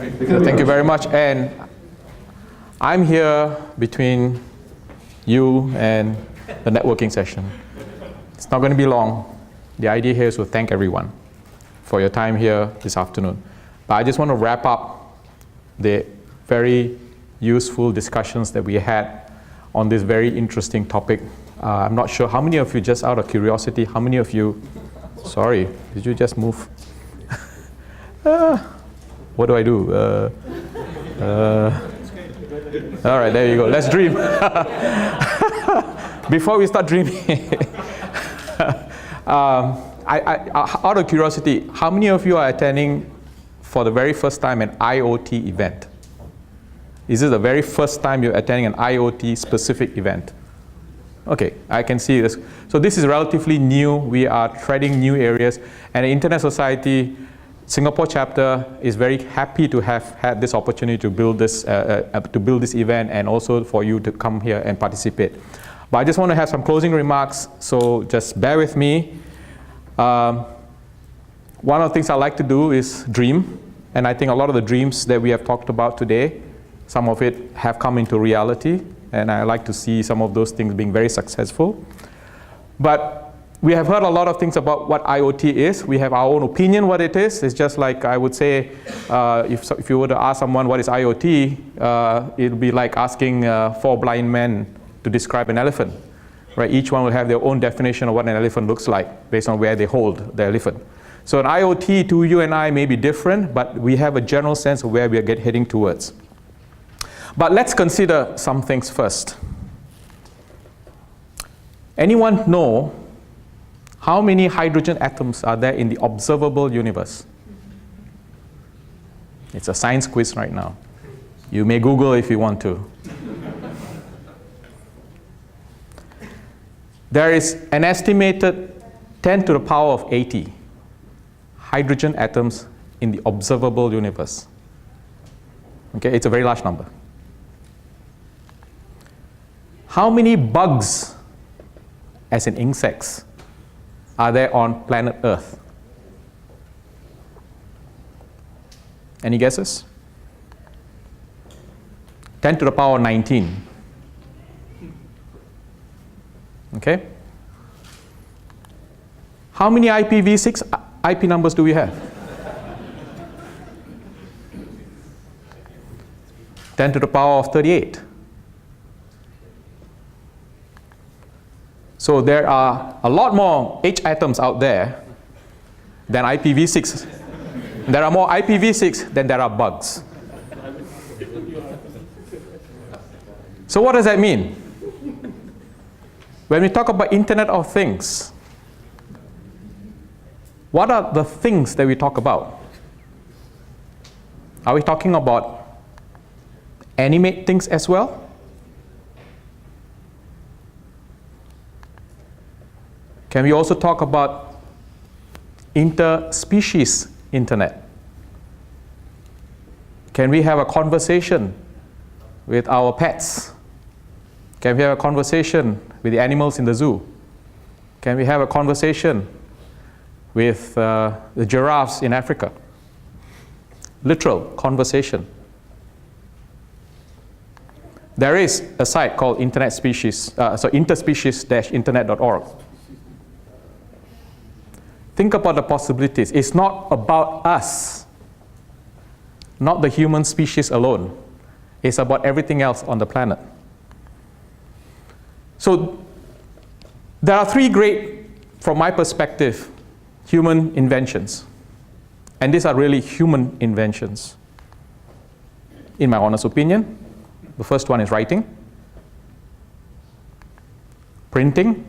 Thank you very much. And I'm here between you and the networking session. It's not going to be long. The idea here is to thank everyone for your time here this afternoon. But I just want to wrap up the very useful discussions that we had on this very interesting topic. I'm not sure how many of you, just out of curiosity, how many of you, sorry, did you just move? What do I do? All right, there you go. Let's dream. Before we start dreaming, out of curiosity, how many of you are attending for the very first time an IoT event? Is this the very first time you're attending an IoT specific event? Okay, I can see this. So this is relatively new. We are treading new areas, and the Internet Society Singapore chapter is very happy to have had this opportunity to build this event, and also for you to come here and participate. But I just want to have some closing remarks, so just bear with me. One of the things I like to do is dream, and I think a lot of the dreams that we have talked about today, some of it have come into reality, and I like to see some of those things being very successful. But we have heard a lot of things about what IoT is. We have our own opinion what it is. It's just like I would say, if you were to ask someone what is IoT, it would be like asking 4 blind men to describe an elephant. Right? Each one will have their own definition of what an elephant looks like based on where they hold the elephant. So an IoT to you and I may be different, but we have a general sense of where we are heading towards. But let's consider some things first. Anyone know how many hydrogen atoms are there in the observable universe? It's a science quiz right now. You may Google if you want to. There is an estimated 10 to the power of 80 hydrogen atoms in the observable universe. Okay, it's a very large number. How many bugs, as in insects, are there on planet Earth? Any guesses? 10 to the power 19. Okay? How many IPv6 IP numbers do we have? 10 to the power of 38. So there are a lot more H atoms out there than IPv6. There are more IPv6 than there are bugs. So what does that mean? When we talk about Internet of Things, what are the things that we talk about? Are we talking about animate things as well? Can we also talk about interspecies internet? Can we have a conversation with our pets? Can we have a conversation with the animals in the zoo? Can we have a conversation with the giraffes in Africa? Literal conversation. There is a site called interspecies-internet.org. Think about the possibilities. It's not about us, not the human species alone. It's about everything else on the planet. So there are 3 great, from my perspective, human inventions. And these are really human inventions. In my honest opinion, the first one is writing, printing,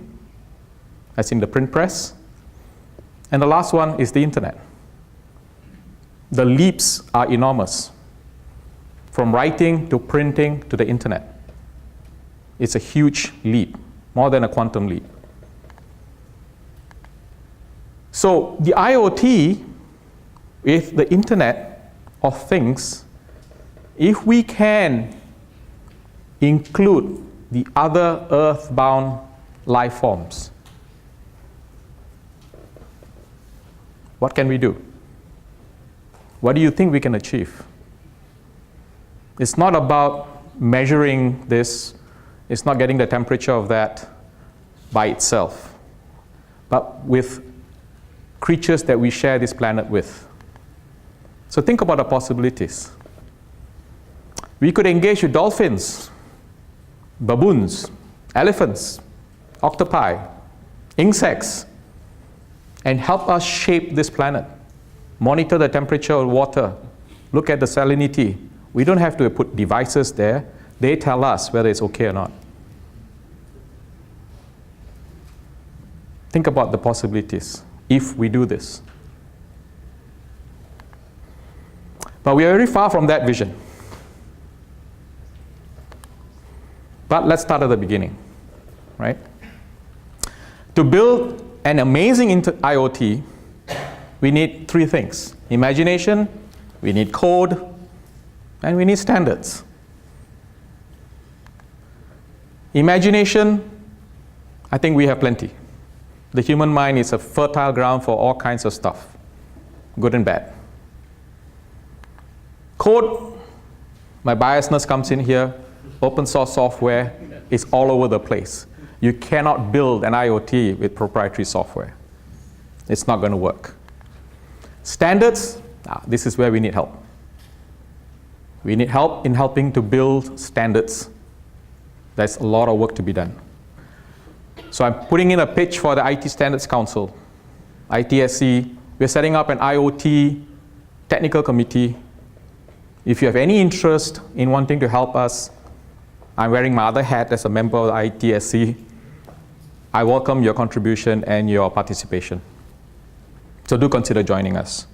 as in the print press, and the last one is the internet. The leaps are enormous, from writing to printing to the internet. It's a huge leap, more than a quantum leap. So the IoT, with the Internet of Things, if we can include the other earthbound life forms, what can we do? What do you think we can achieve? It's not about measuring this. It's not getting the temperature of that by itself, but with creatures that we share this planet with. So think about the possibilities. We could engage with dolphins, baboons, elephants, octopi, insects, and help us shape this planet. Monitor the temperature of water, look at the salinity. We don't have to put devices there. They tell us whether it's okay or not. Think about the possibilities if we do this. But we are very far from that vision. But let's start at the beginning, right? To build an amazing IoT, we need three things: imagination, we need code, and we need standards. Imagination, I think we have plenty. The human mind is a fertile ground for all kinds of stuff, good and bad. Code, my biasness comes in here. Open source software is all over the place. You cannot build an IoT with proprietary software. It's not going to work. Standards, this is where we need help. We need help in helping to build standards. There's a lot of work to be done. So I'm putting in a pitch for the IT Standards Council, ITSC. We're setting up an IoT technical committee. If you have any interest in wanting to help us, I'm wearing my other hat as a member of the ITSC. I welcome your contribution and your participation. So do consider joining us.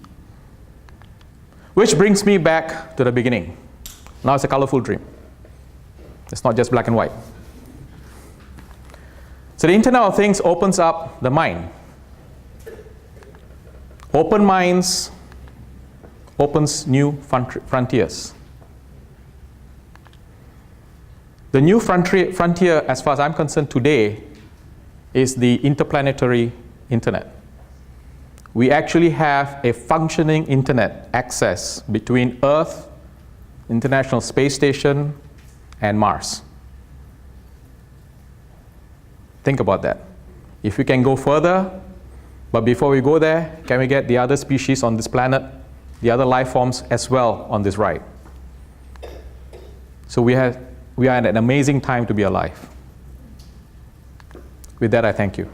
Which brings me back to the beginning. Now it's a colorful dream. It's not just black and white. So the Internet of Things opens up the mind. Open minds opens new frontiers. The new frontier, as far as I'm concerned today, is the interplanetary internet. We actually have a functioning internet access between Earth, International Space Station, and Mars. Think about that. If we can go further, but before we go there, can we get the other species on this planet, the other life forms as well on this ride? So we are in an amazing time to be alive. With that, I thank you.